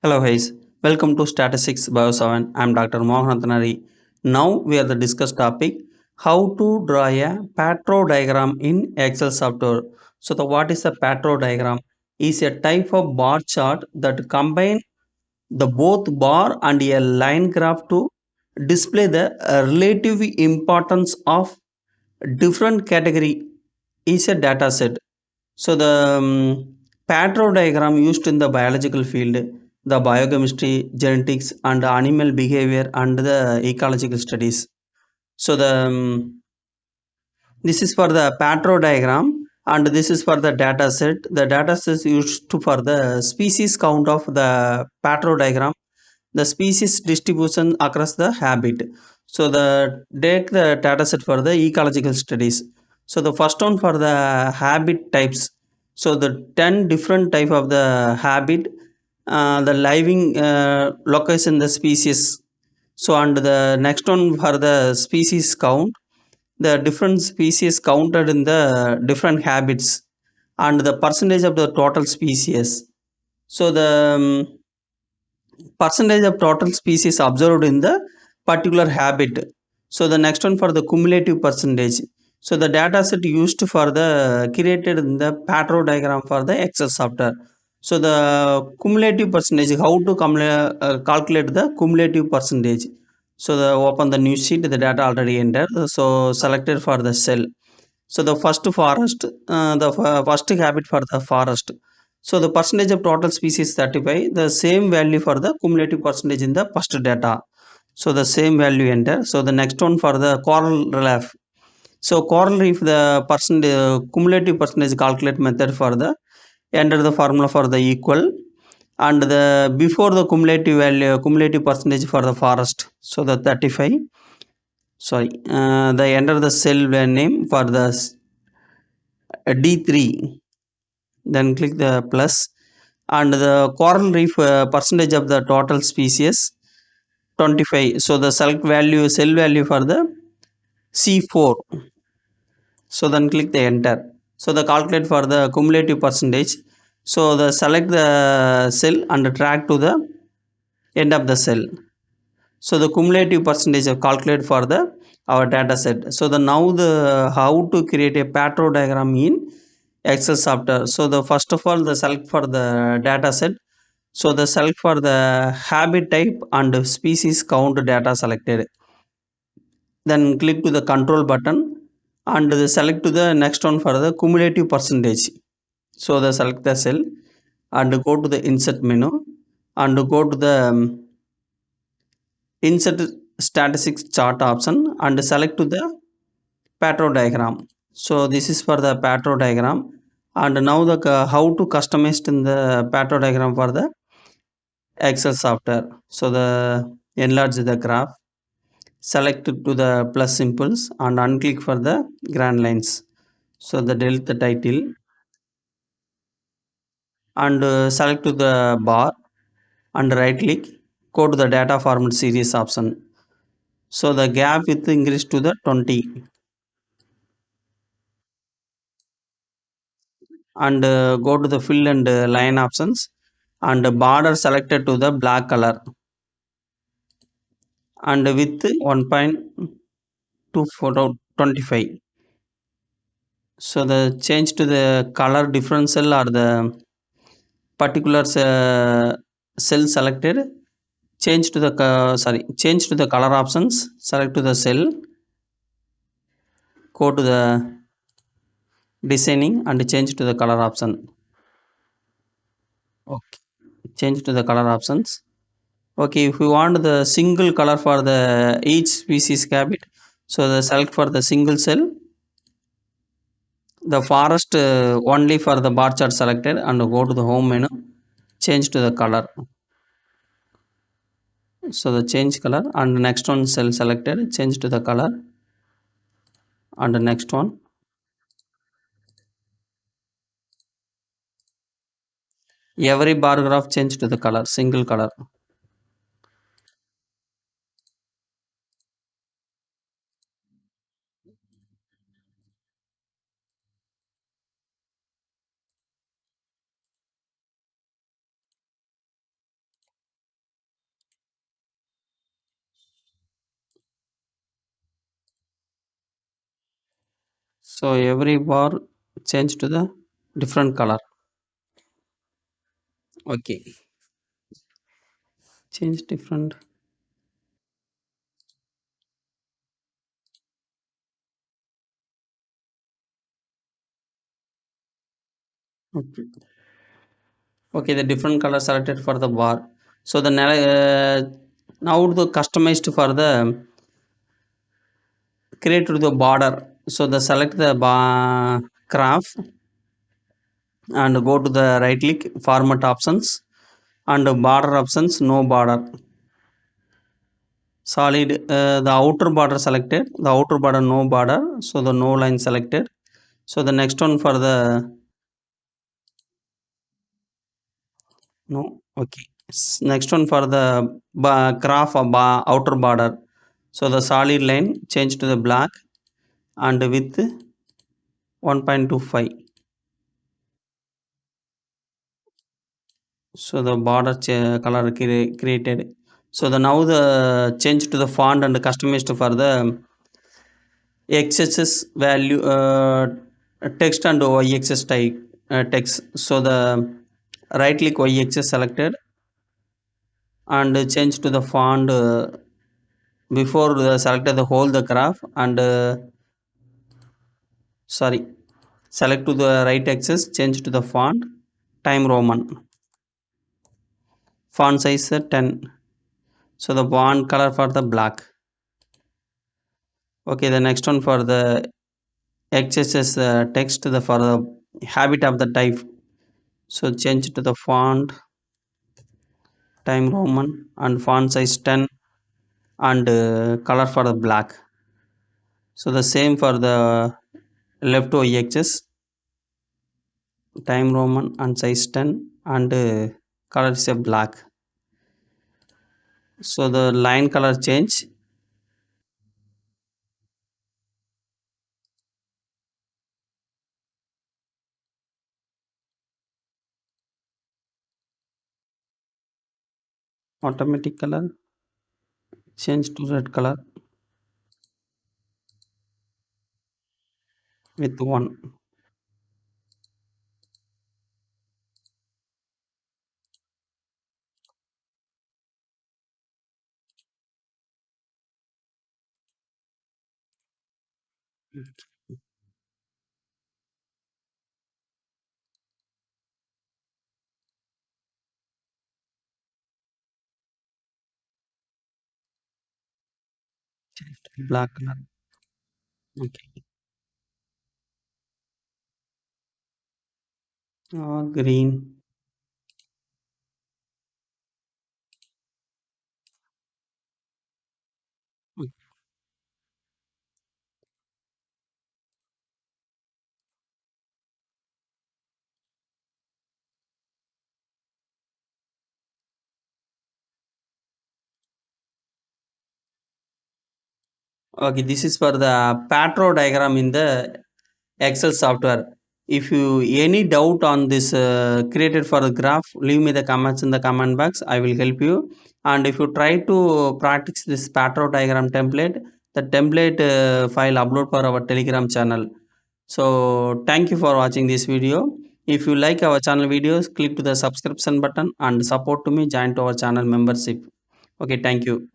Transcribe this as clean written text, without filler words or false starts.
Hello guys, welcome to Statistics Bio 7. I'm Dr. Mohanathanari. Now we are the discuss topic how to draw a Pareto diagram in Excel software. So the what is a Pareto diagram? Is a type of bar chart that combine the both bar and a line graph to display the relative importance of different category is a data set. So the Pareto diagram used in the biological field, the biochemistry, genetics, and animal behavior and the ecological studies. So the this is for the Pareto diagram, and this is for the data set. The data set is used for the species count of the Pareto diagram, the species distribution across the habit. So the take the data set for the ecological studies. So the first one for the habit types. So the 10 different type of the habit, the living location the species. So and the next one for the species count, the different species counted in the different habits and the percentage of the total species. So the percentage of total species observed in the particular habit. So the next one for the cumulative percentage. So the data set used for the created in the Pareto diagram for the Excel software. So the cumulative percentage, how to calculate the cumulative percentage. So the open the new sheet, the data already entered. So selected for the cell. So the first forest, first habit for the forest. So the percentage of total species 35, the same value for the cumulative percentage in the first data. So the same value enter. So the next one for the coral reef. So coral reef, the cumulative percentage calculate method for the enter the formula for the equal and the before the cumulative value cumulative percentage for the forest. So the 35. Sorry, the enter the cell name for the D3, then click the plus and the coral reef percentage of the total species 25. So the select value cell value for the C4. So then click the enter. So the calculate for the cumulative percentage. So the select the cell and drag to the end of the cell. So the cumulative percentage of calculate for the our data set. So the now the how to create a Pareto diagram in Excel software. So the first of all the select for the data set. So the select for the habit type and species count data selected. Then click to the control button and the select to the next one for the cumulative percentage. So the select the cell and go to the insert menu and go to the insert statistics chart option and select to the Pareto diagram. So this is for the Pareto diagram, and now the how to customize in the Pareto diagram for the Excel software. So the enlarge the graph, select to the plus symbols and unclick for the grand lines. So the delete the title and select to the bar and right click, go to the data format series option. So the gap width increase to the 20 and go to the fill and line options and border selected to the black color and width 1.25. So the change to the color differential or the particular cell selected, change to the change to the color options, select to the cell, go to the designing and change to the color option. Okay, change to the color options. Okay, if you want the single color for the each species habit, so the select for the single cell, the forest only for the bar chart selected and go to the home menu, change to the color. So the change color and next one cell selected, change to the color and the next one. Every bar graph change to the color, single color. So every bar change to the different color. Okay, change different. Okay. Okay, the different color selected for the bar. So the now the customized for the create to the border. So the select the graph and go to the right click format options and border options, no border. Solid, the outer border selected, the outer border no border, so the no line selected. So the next one for the no. Okay, next one for the graph of outer border. So the solid line change to the black and with 1.25. So the border color created. So the now the change to the font and customized for the xss value, text and yxs type, text. So the right click yxs selected and change to the font, before the selected the whole the graph and sorry, select to the right axis, change to the font time roman, font size 10. So the font color for the black. Okay, the next one for the xss text, the for the habit of the type. So change to the font time roman and font size 10 and color for the black. So the same for the left oxs, time roman and size 10 and color is a black. So the line color change automatic color change to red color with 1. Black color. Okay. Green. Okay, this is for the Pareto diagram in the Excel software. If you any doubt on this created for the graph, leave me the comments in the comment box. I will help you. And if you try to practice this Pareto diagram template, the template file upload for our Telegram channel. So thank you for watching this video. If you like our channel videos, click to the subscription button and support to me. Join to our channel membership. Okay, thank you.